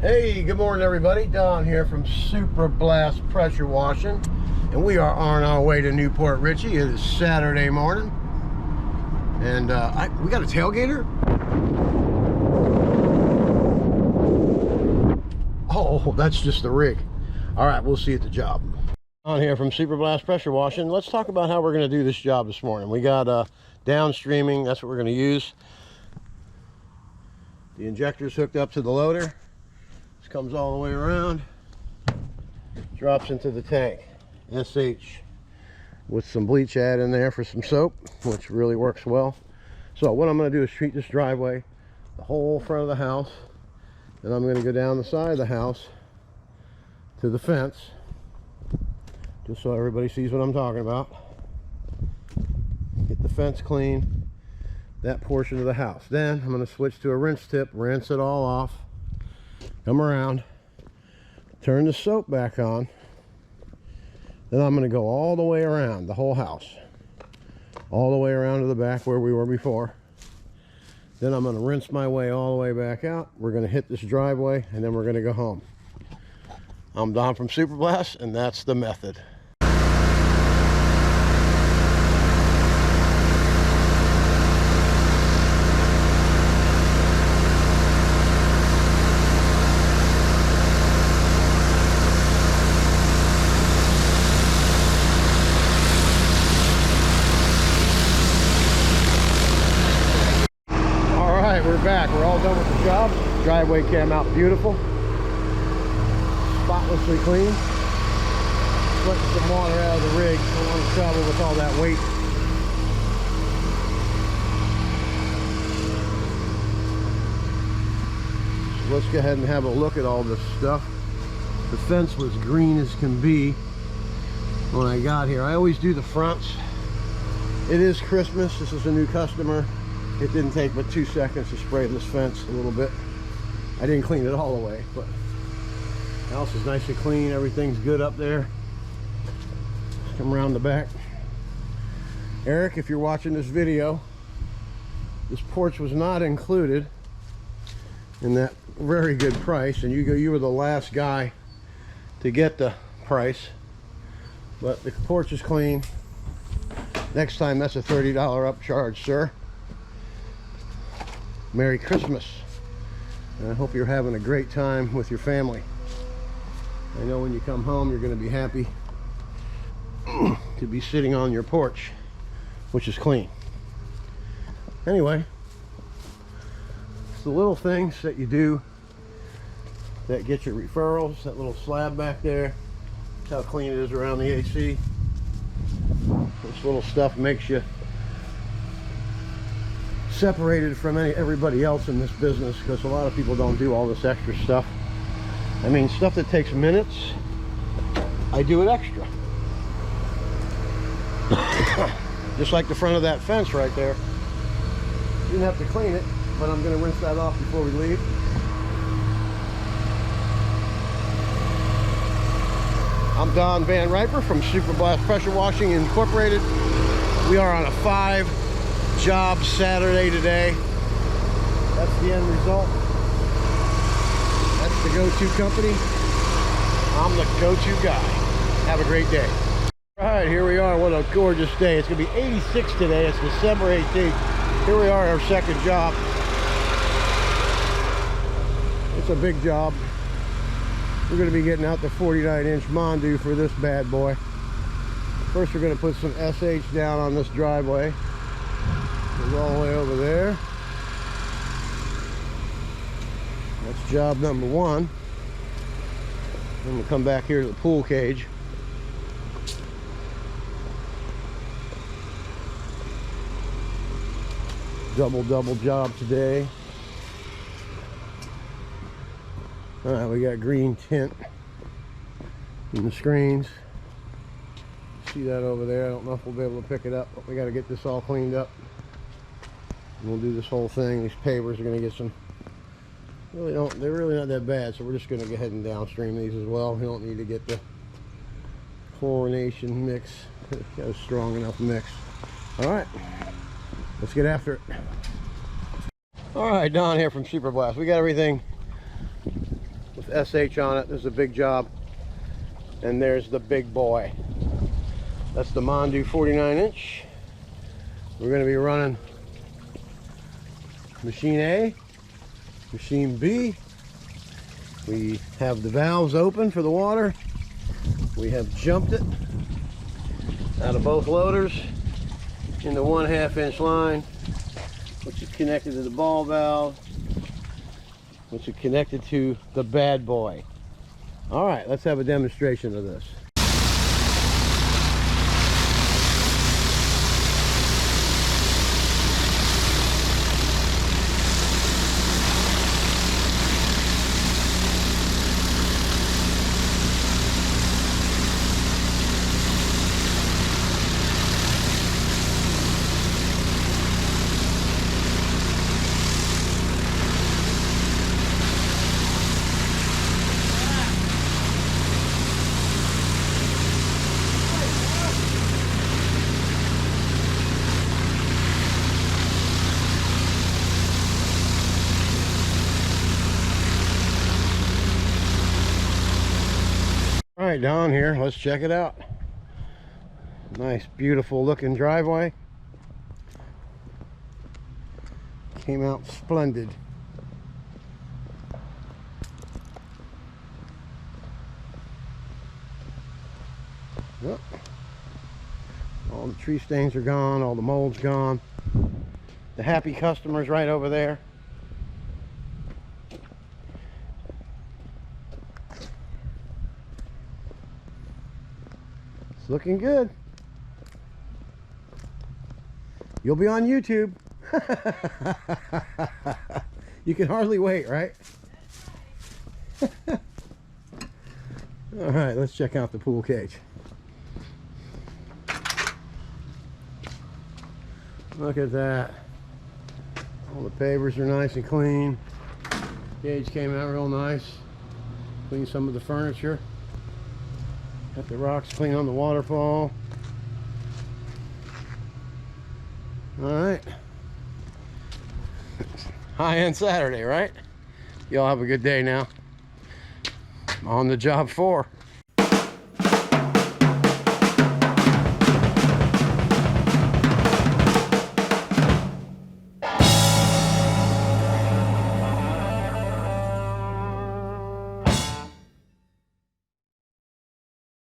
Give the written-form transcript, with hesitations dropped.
Hey, good morning everybody. Don here from Super Blast Pressure Washing, and we are on our way to New Port Richey. It is Saturday morning, and we got a tailgater. Oh, that's just the rig. All right, we'll see you at the job. On here from Super Blast Pressure Washing. Let's talk about how we're going to do this job this morning. We got downstreaming. That's what we're going to use. The injector's hooked up to the loader. This comes all the way around, drops into the tank. SH with some bleach add in there for some soap, which really works well. So what I'm going to do is treat this driveway, the whole front of the house. Then I'm going to go down the side of the house to the fence, just so everybody sees what I'm talking about. Get the fence clean, that portion of the house. Then I'm going to switch to a rinse tip, rinse it all off, come around, turn the soap back on. Then I'm going to go all the way around the whole house, all the way around to the back where we were before. Then I'm going to rinse my way all the way back out. We're going to hit this driveway, and then we're going to go home. I'm Don from Super Blast, and that's the method. We're back. We're all done with the job. Driveway came out beautiful, spotlessly clean. Letting some water out of the rig. Don't want to travel with all that weight. So let's go ahead and have a look at all this stuff. The fence was green as can be when I got here. I always do the fronts. It is Christmas. This is a new customer. It didn't take but 2 seconds to spray this fence a little bit. I didn't clean it all the way, but the house is nice and clean. Everything's good up there. Come around the back. Eric, if you're watching this video, this porch was not included in that very good price, and you were the last guy to get the price, but the porch is clean. Next time, that's a $30 upcharge, sir. Merry Christmas, and I hope you're having a great time with your family. I know when you come home you're going to be happy to be sitting on your porch, which is clean. Anyway, it's the little things that you do that get your referrals. That little slab back there, that's how clean it is around the AC. This little stuff makes you separated from everybody else in this business, because a lot of people don't do all this extra stuff. I mean, stuff that takes minutes, I do it extra. Just like the front of that fence right there. Didn't have to clean it, but I'm going to rinse that off before we leave. I'm Don Van Riper from Super Blast Pressure Washing Incorporated. We are on a 5-job Saturday today. That's the end result. That's the go-to company. I'm the go-to guy. Have a great day. All right, here we are. What a gorgeous day. It's gonna be 86 today. It's December 18th. Here we are, our second job. It's a big job. We're gonna be getting out the 49-inch Mondu for this bad boy. First, we're gonna put some SH down on this driveway. Goes all the way over there. That's job number one. Then we'll come back here to the pool cage. Double job today. All right, we got green tint in the screens. See that over there? I don't know if we'll be able to pick it up, but we got to get this all cleaned up. And we'll do this whole thing. These pavers are going to get some, they're really not that bad, so we're just going to go ahead and downstream these as well. We don't need to get the chlorination mix. Got a strong enough mix. All right, let's get after it. All right, Don here from Super Blast. We got everything. The with SH on it. This is a big job. And there's the big boy. That's the Mondu 49-inch. We're going to be running machine A, machine B. We have the valves open for the water. We have jumped it out of both loaders into 1/2 inch line, which is connected to the ball valve, which is connected to the bad boy. All right, let's have a demonstration of this. All right, down here, let's check it out. Nice, beautiful looking driveway. Came out splendid. Yep. All the tree stains are gone, all the mold's gone. The happy customer's right over there. It's looking good. You'll be on YouTube. You can hardly wait, right? All right, let's check out the pool cage. Look at that. All the pavers are nice and clean. Cage came out real nice. Cleaned some of the furniture. Got the rocks clean on the waterfall. All right. High-end Saturday, right? Y'all have a good day now. On the job 4.